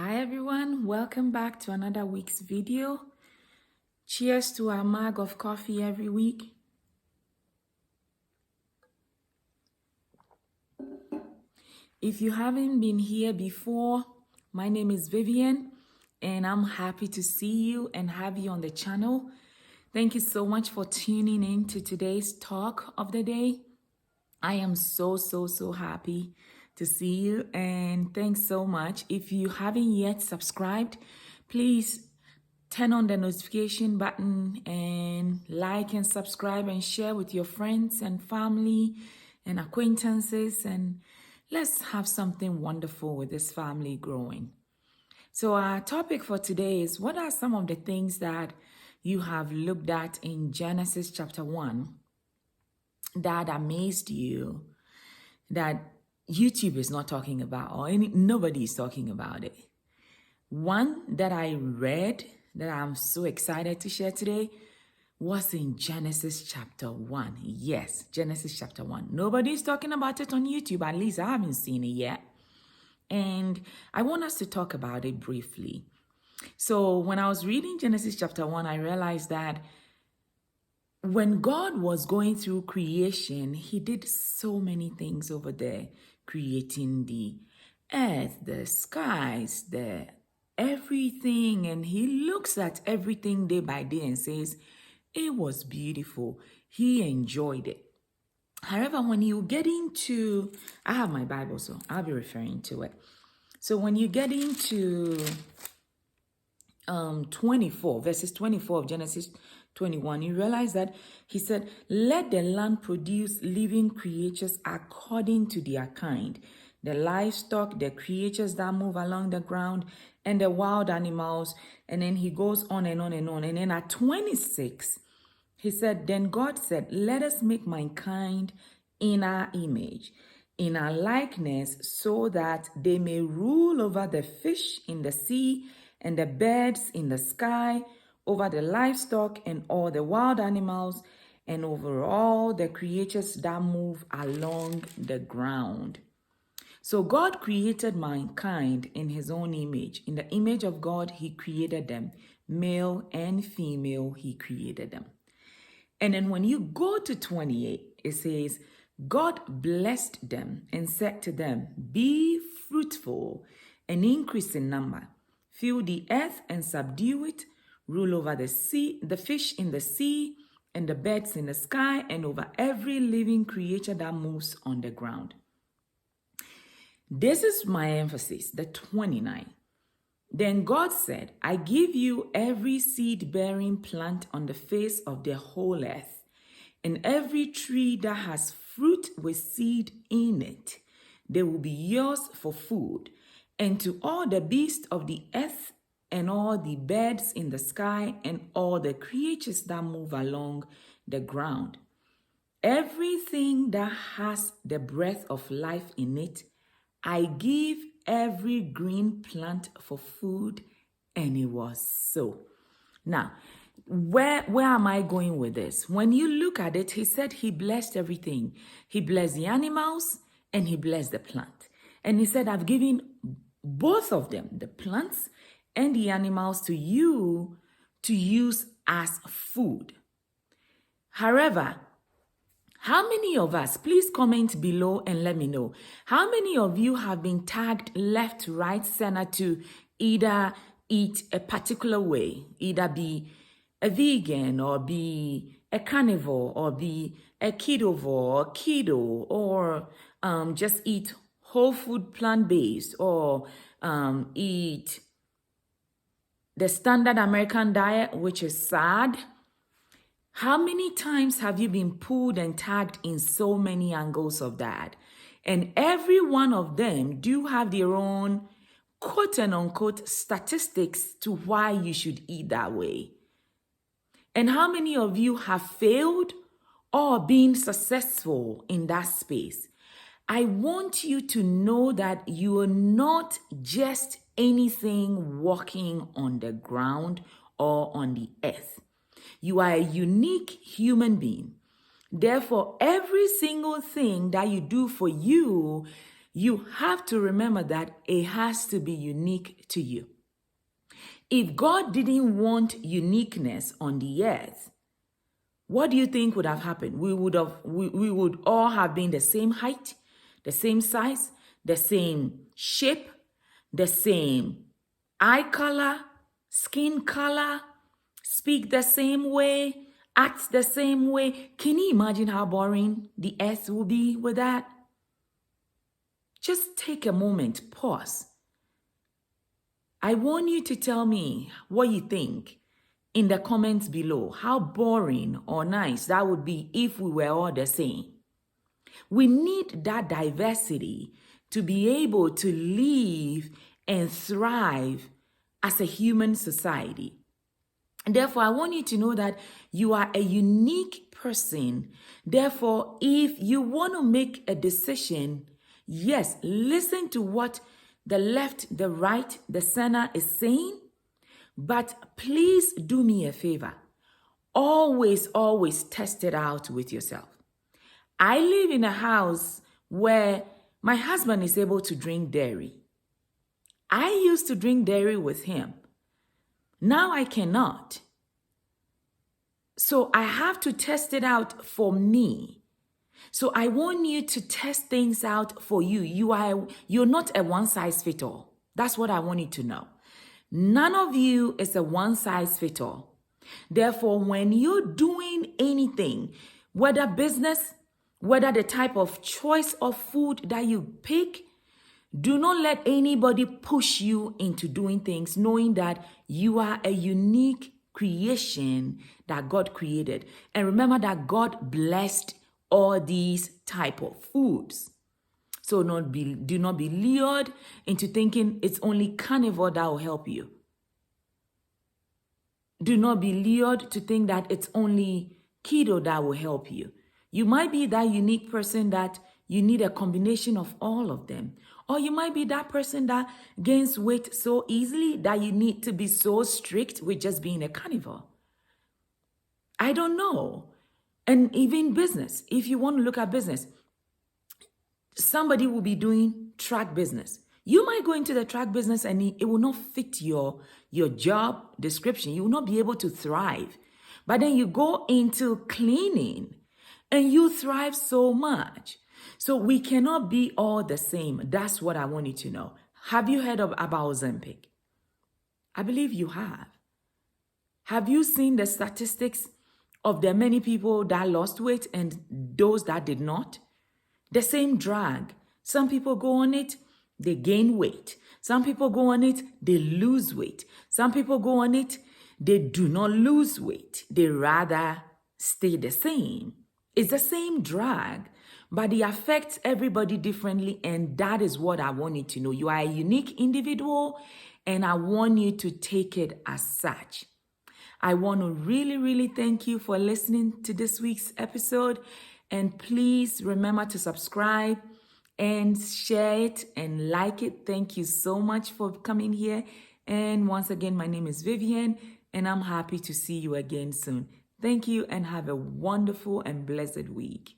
Hi everyone, welcome back to another week's video. Cheers to our mug of coffee every week. If you haven't been here before, my name is Vivian and I'm happy to see you and have you on the channel. Thank you so much for tuning in to today's talk of the day. I am so happy to see you and thanks so much. If you haven't yet subscribed, please turn on the notification button and like and subscribe and share with your friends and family and acquaintances, and let's have something wonderful with this family growing. So our topic for today is, what are some of the things that you have looked at in Genesis chapter 1 that amazed you, that YouTube is not talking about, or nobody is talking about it? One that I read that I'm so excited to share today was in Genesis chapter 1. Yes, Genesis chapter 1. Nobody's talking about it on YouTube. At least I haven't seen it yet. And I want us to talk about it briefly. So when I was reading Genesis chapter 1, I realized that when God was going through creation, he did so many things over there, creating the earth, the skies, the everything. And he looks at everything day by day and says, it was beautiful. He enjoyed it. However, when you get into, I have my Bible, so I'll be referring to it. So when you get into 24, verses 24 of Genesis 21, you realize that he said, let the land produce living creatures according to their kind, the livestock, the creatures that move along the ground, and the wild animals. And then he goes on and on and on. And then at 26, he said, then God said, let us make mankind in our image, in our likeness, so that they may rule over the fish in the sea and the birds in the sky, over the livestock and all the wild animals, and over all the creatures that move along the ground. So God created mankind in his own image. In the image of God, he created them. Male and female, he created them. And then when you go to 28, it says, God blessed them and said to them, be fruitful and increase in number. Fill the earth and subdue it. Rule over the sea, the fish in the sea, and the birds in the sky, and over every living creature that moves on the ground. This is my emphasis, the 29. Then God said, I give you every seed-bearing plant on the face of the whole earth, and every tree that has fruit with seed in it. They will be yours for food. And to all the beasts of the earth, and all the birds in the sky, and all the creatures that move along the ground, everything that has the breath of life in it, I give every green plant for food. And it was so. Now, where am I going with this? When you look at it, he said he blessed everything. He blessed the animals and he blessed the plant. And he said, I've given both of them, the plants and the animals, to you to use as food. However, how many of us, please comment below and let me know, how many of you have been tagged left, right, center to either eat a particular way, either be a vegan or be a carnivore or be a keto or just eat whole food plant-based, or eat the standard American diet, which is sad? How many times have you been pulled and tagged in so many angles of that? And every one of them do have their own quote and unquote statistics to why you should eat that way. And how many of you have failed or been successful in that space? I want you to know that you are not just anything walking on the ground or on the earth. You are a unique human being. Therefore, every single thing that you do for you you have to remember that it has to be unique to you. If God didn't want uniqueness on the earth, what do you think would have happened? We would all have been the same height, the same size, the same shape, the same eye color, skin color, speak the same way, act the same way. Can you imagine how boring the earth will be with that? Just take a moment, pause. I want you to tell me what you think in the comments below. How boring or nice that would be if we were all the same. We need that diversity to be able to live and thrive as a human society. And therefore, I want you to know that you are a unique person. Therefore, if you want to make a decision, yes, listen to what the left, the right, the center is saying, but please do me a favor. Always test it out with yourself. I live in a house where my husband is able to drink dairy. I used to drink dairy with him. Now I cannot. So I have to test it out for me. So I want you to test things out for you. You're not a one size fit all. That's what I want you to know. None of you is a one size fit all. Therefore, when you're doing anything, whether business, whether the type of choice of food that you pick, do not let anybody push you into doing things knowing that you are a unique creation that God created. And remember that God blessed all these type of foods. So do not be lured into thinking it's only carnivore that will help you. Do not be lured to think that it's only keto that will help you. You might be that unique person that you need a combination of all of them. Or you might be that person that gains weight so easily that you need to be so strict with just being a carnivore. I don't know. And even business, if you want to look at business, somebody will be doing track business. You might go into the track business and it will not fit your job description. You will not be able to thrive. But then you go into cleaning and you thrive so much. So we cannot be all the same. That's what I want you to know. Have you heard about Ozempic? I believe you have. Have you seen the statistics of the many people that lost weight and those that did not? The same drug. Some people go on it, they gain weight. Some people go on it, they lose weight. Some people go on it, they do not lose weight. They rather stay the same. It's the same drug, but it affects everybody differently, and that is what I want you to know. You are a unique individual, and I want you to take it as such. I want to really thank you for listening to this week's episode, and please remember to subscribe and share it and like it. Thank you so much for coming here. And once again, my name is Vivian, and I'm happy to see you again soon. Thank you and have a wonderful and blessed week.